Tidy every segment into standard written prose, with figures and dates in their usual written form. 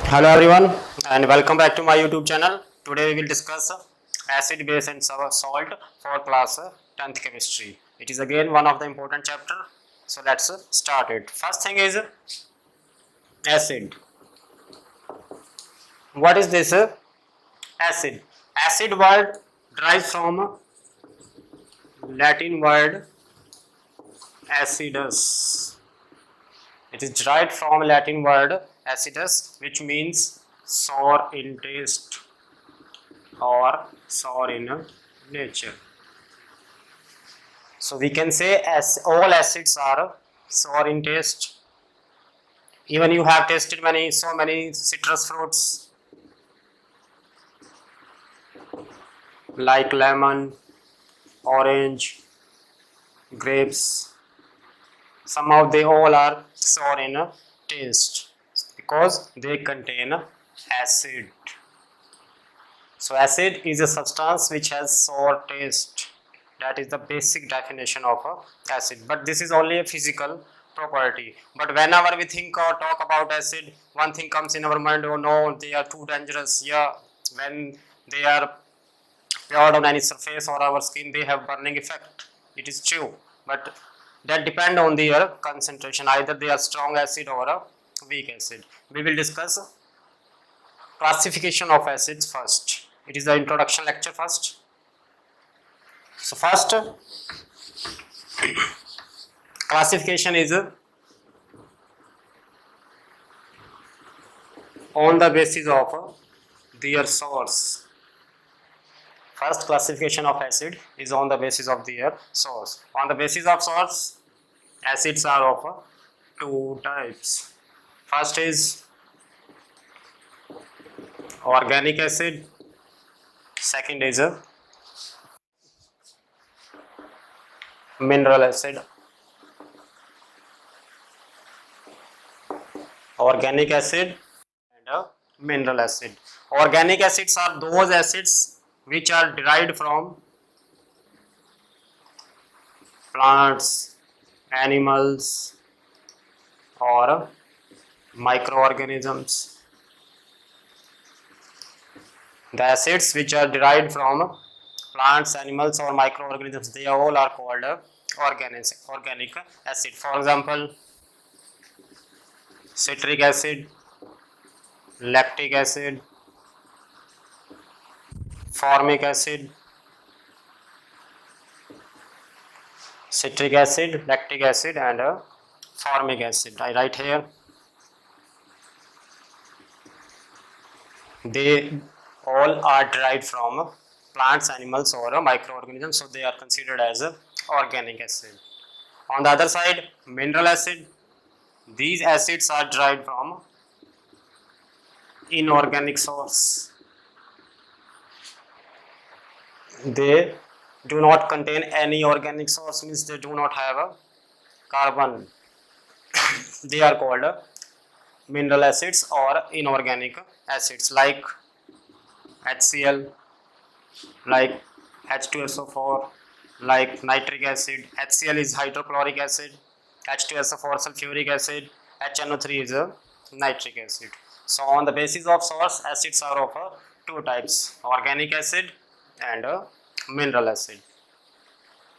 Hello everyone and welcome back to my YouTube channel. Today we will discuss acid, base and salt for class 10th chemistry. It is again one of the important chapter. So let's start it. First thing is acid. What is this acid? Acid word derives from Latin word acidus. It is derived from Latin word acidus, which means sour in taste or sour in nature. So we can say as all acids are sour in taste. Even you have tasted so many citrus fruits like lemon, orange, grapes. Somehow they all are sour in taste because they contain acid. So acid is a substance which has sour taste. That is the basic definition of acid. But this is only a physical property. But whenever we think or talk about acid, one thing comes in our mind: oh no, they are too dangerous. Yeah, when they are poured on any surface or our skin, they have burning effect. It is true, but that depend on their concentration. Either they are strong acid or a weak acid. We will discuss classification of acids first. It is the introduction lecture first. So first classification is on the basis of their source. First classification of acid is on the basis of their source. On the basis of source, acids are of two types. First is organic acid. Second is mineral acid. Organic acid and mineral acid. Organic acids are those acids which are derived from plants, animals or microorganisms. The acids which are derived from plants, animals or microorganisms, they all are called organic acid. For example, citric acid, lactic acid, formic acid, citric acid, lactic acid and formic acid. I write here. They all are derived from plants, animals or microorganisms, so they are considered as organic acid. On the other side, mineral acid. These acids are derived from inorganic source. They do not contain any organic source, means they do not have a carbon. They are called mineral acids or inorganic acids like HCl, like H2SO4, like nitric acid. HCl is hydrochloric acid, H2SO4 sulfuric acid, HNO3 is a nitric acid. So on the basis of source, acids are of two types: organic acid and mineral acid.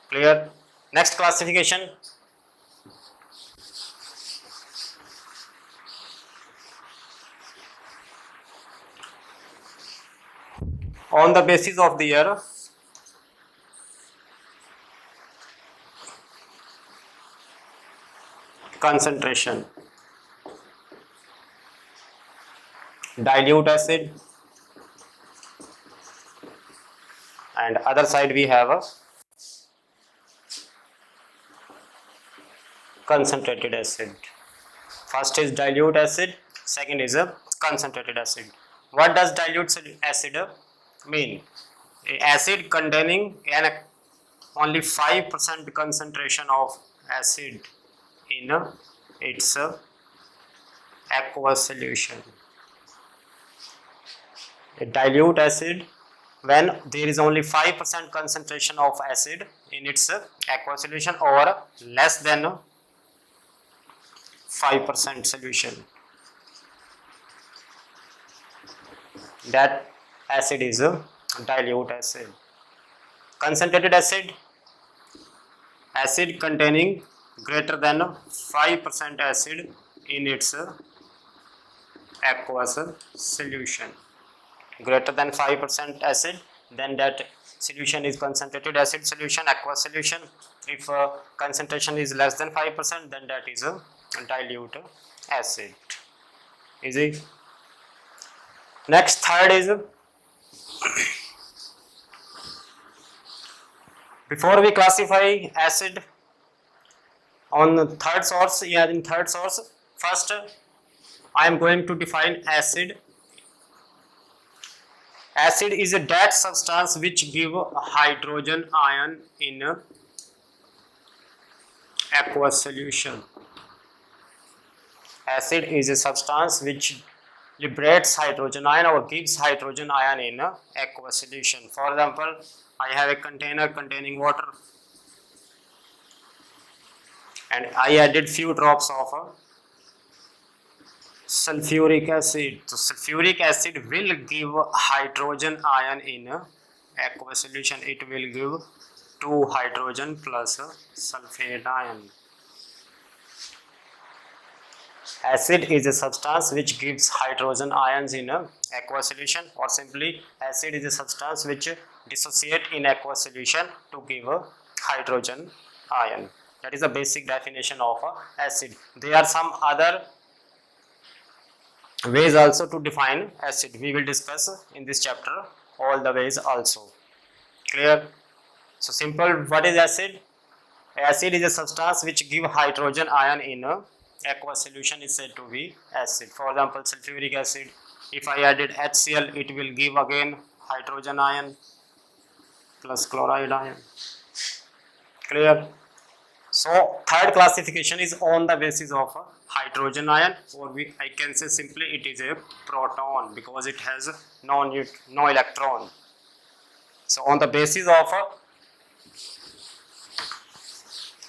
Clear? Next classification. On the basis of their concentration. Dilute acid, and other side we have a concentrated acid. First is dilute acid, second is a concentrated acid. What does dilute acid mean? Acid containing only 5% concentration of acid in its aqueous solution. A dilute acid, when there is only 5% concentration of acid in its aqueous solution or less than 5% solution. that acid is a dilute acid. Concentrated acid, acid containing greater than 5% acid in its aqueous solution. Greater than 5% acid, then that solution is concentrated acid solution, aqueous solution. If concentration is less than 5%, then that is a dilute acid. Easy. Next, third is, before we classify acid on the third source, in third source, first I am going to define acid. Acid is a that substance which give a hydrogen ion in a aqueous solution. Acid is a substance which liberates hydrogen ion or gives hydrogen ion in a aqueous solution. For example, I have a container containing water and I added few drops of sulfuric acid. So sulfuric acid will give hydrogen ion in a aqueous solution. It will give 2 hydrogen plus sulfate ion. Acid is a substance which gives hydrogen ions in a aqueous solution, or simply acid is a substance which dissociate in aqueous solution to give a hydrogen ion. That is the basic definition of acid. There are some other ways also to define acid. We will discuss in this chapter all the ways also. Clear? So simple, what is acid? Acid is a substance which give hydrogen ion in a aqueous solution is said to be acid. For example, sulfuric acid, if I added HCl, it will give again hydrogen ion plus chloride ion. Clear? So third classification is on the basis of hydrogen ion, or I can say simply it is a proton because it has no electron. So on the basis of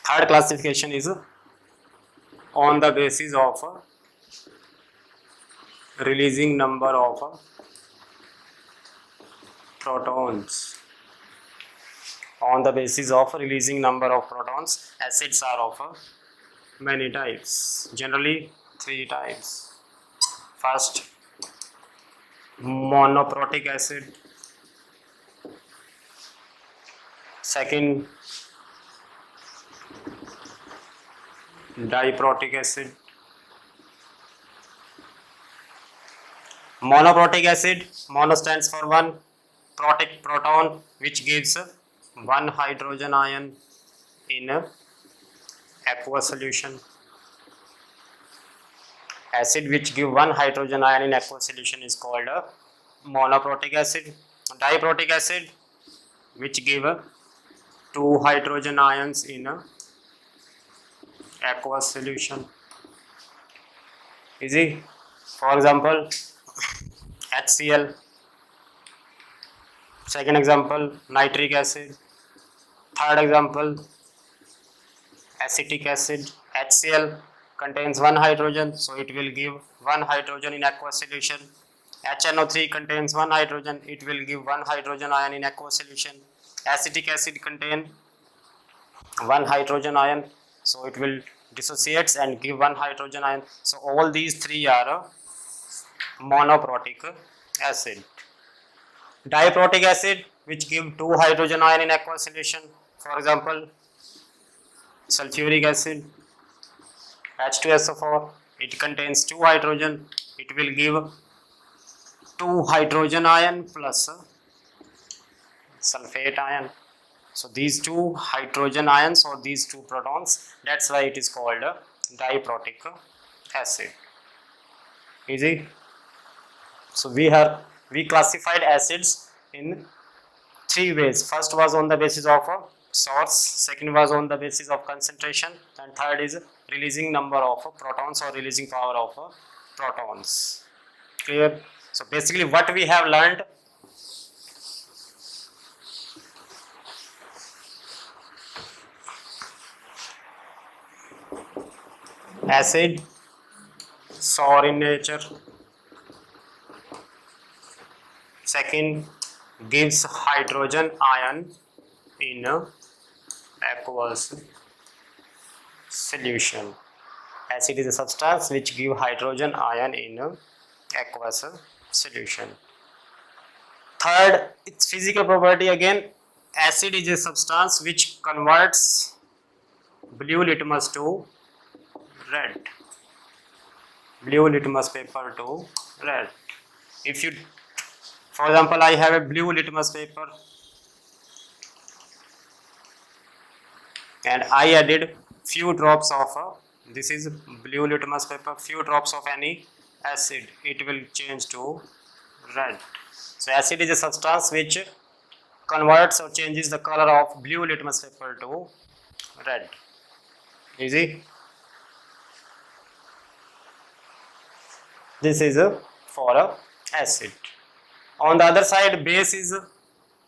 third classification is on the basis of releasing number of protons. On the basis of releasing number of protons, acids are of many types, generally 3 types. First, monoprotic acid. Second, diprotic acid. Monoprotic acid, mono stands for one, protic proton, which gives 1 hydrogen ion in a aqueous solution. Acid which give 1 hydrogen ion in aqueous solution is called a monoprotic acid. Diprotic acid which give 2 hydrogen ions in a aqueous solution. Easy. For example, HCl. Second example, nitric acid. Third example, acetic acid. HCl contains 1 hydrogen, so it will give 1 hydrogen in aqueous solution. HNO3 contains 1 hydrogen, it will give 1 hydrogen ion in aqueous solution. Acetic acid contains 1 hydrogen ion, so it will dissociates and give 1 hydrogen ion. So all these 3 are monoprotic acid. Diprotic acid which give 2 hydrogen ion in aqueous solution. For example, sulfuric acid, H2SO4, it contains 2 hydrogen, it will give 2 hydrogen ion plus sulfate ion. So these 2 hydrogen ions or these 2 protons, that's why it is called a diprotic acid. Easy. So we classified acids in 3 ways. First was on the basis of a source, second was on the basis of concentration, and third is releasing number of protons or releasing power of protons. Clear? So basically what we have learned, acid, sour in nature, Second, gives hydrogen ion in aqueous solution. Acid is a substance which give hydrogen ion in aqueous solution. Third, its physical property again, acid is a substance which converts blue litmus to red. Blue litmus paper to red. If you, for example, I have a blue litmus paper and I added few drops of this is blue litmus paper, few drops of any acid, it will change to red. So acid is a substance which converts or changes the color of blue litmus paper to red. Easy. This is for acid. On the other side, base is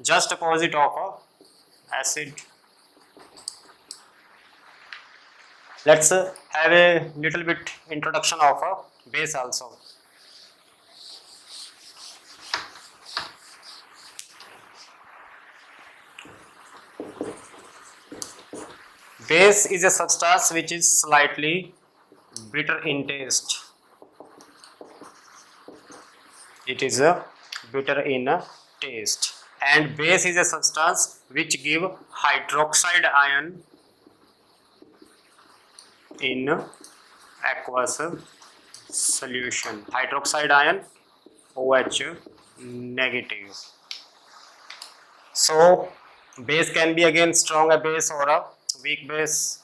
just opposite of acid. Let's have a little bit introduction of base also. Base is a substance which is slightly bitter in taste. It is bitter in taste, and base is a substance which give hydroxide ion in aqueous solution. Hydroxide ion OH negative. So base can be again strong a base or a weak base.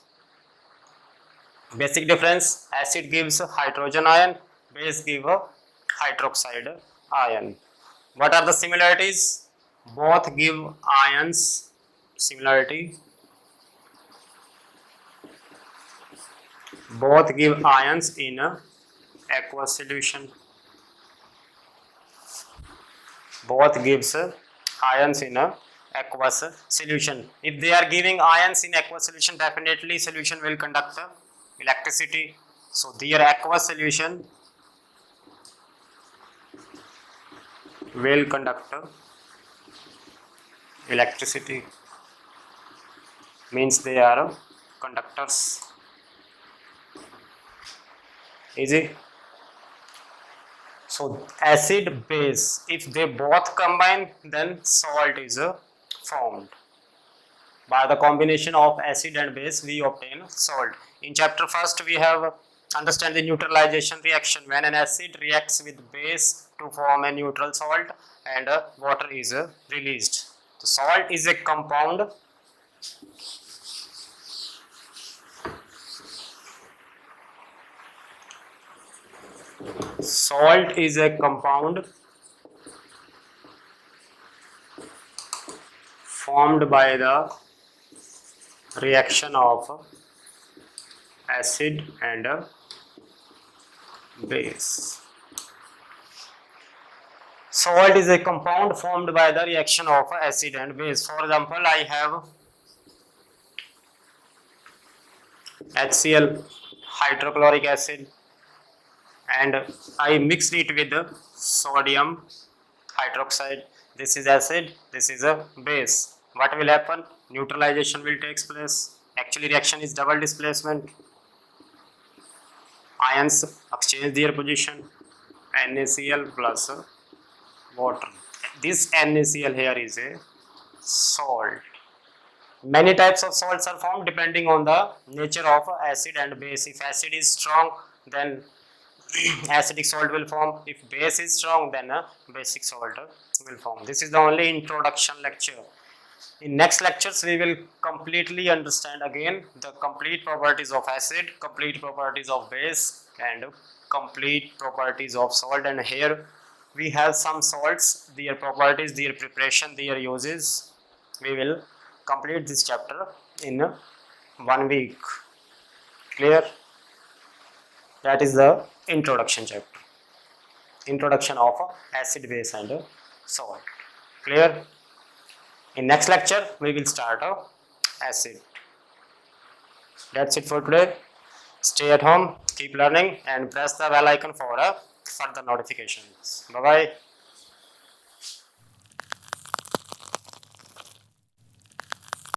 Basic difference, acid gives hydrogen ion, base give a hydroxide ion. What are the similarities? Both give ions. Similarity, both give ions in aqueous solution. Both gives ions in aqueous solution. If they are giving ions in aqueous solution, definitely solution will conduct electricity. So their aqueous solution will conduct electricity, means they are conductors. Easy. So acid base, if they both combine, then salt is formed. By the combination of acid and base, we obtain salt. In chapter first, we have understand the neutralization reaction. When an acid reacts with base to form a neutral salt and water is released. The salt is a compound formed by the reaction of acid and base. Salt is a compound formed by the reaction of acid and base. For example, I have HCl, hydrochloric acid, and I mixed it with sodium hydroxide. This is acid, this is a base. What will happen? Neutralization will take place. Actually, reaction is double displacement. Ions exchange their position. NaCl plus water. This NaCl here is a salt. Many types of salts are formed depending on the nature of acid and base. If acid is strong, then acidic salt will form. If base is strong, then a basic salt will form. This is the only introduction lecture. In next lectures, we will completely understand again the complete properties of acid, complete properties of base, and complete properties of salt. And here we have some salts, their properties, their preparation, their uses. We will complete this chapter in 1 week. Clear? That is the introduction chapter. Introduction of acid, base, and salt. Clear? In next lecture, we will start acid. That's it for today. Stay at home, keep learning, and press the bell icon for further notifications. Bye bye.